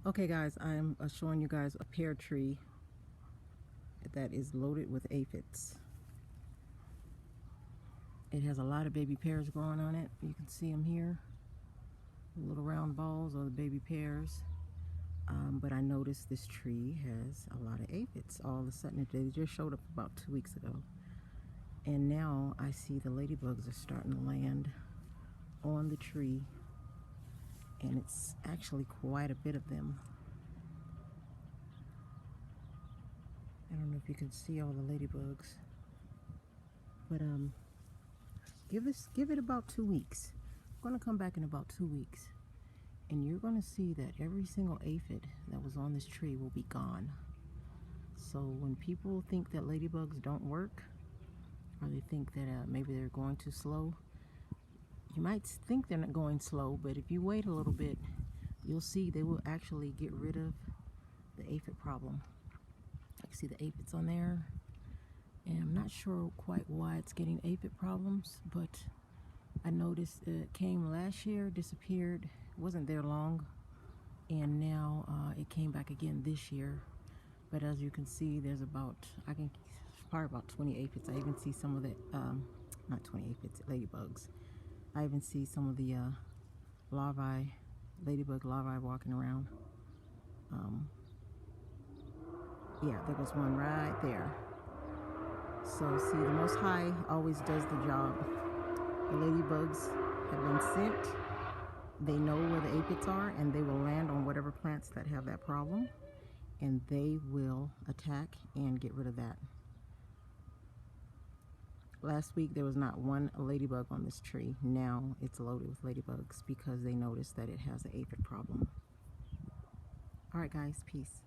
Okay guys, I'm showing you guys a pear tree that is loaded with aphids. It has a lot of baby pears growing on it. You can see them here. The little round balls are the baby pears. But I noticed this tree has a lot of aphids. All of a sudden, they just showed up about 2 weeks ago. And now I see the ladybugs are starting to land on the tree. And it's actually quite a bit of them. I don't know if you can see all the ladybugs, but give it about 2 weeks. I'm gonna come back in about 2 weeks, and you're gonna see that every single aphid that was on this tree will be gone. So when people think that ladybugs don't work, or they think that maybe they're going too slow, you might think they're not going slow, but if you wait a little bit, you'll see they will actually get rid of the aphid problem. You see the aphids on there, and I'm not sure quite why it's getting aphid problems, but I noticed it came last year, disappeared, wasn't there long, and now it came back again this year. But as you can see, there's probably about 20 aphids. I even see some of the not 20 aphids, ladybugs. I even see some of the larvae, ladybug larvae walking around. Yeah, there goes one right there. So see, the Most High always does the job. The ladybugs have been sent. They know where the aphids are, and they will land on whatever plants that have that problem, and they will attack and get rid of that. Last week there was not one ladybug on this tree. Now it's loaded with ladybugs because they noticed that it has an aphid problem. All right guys, peace.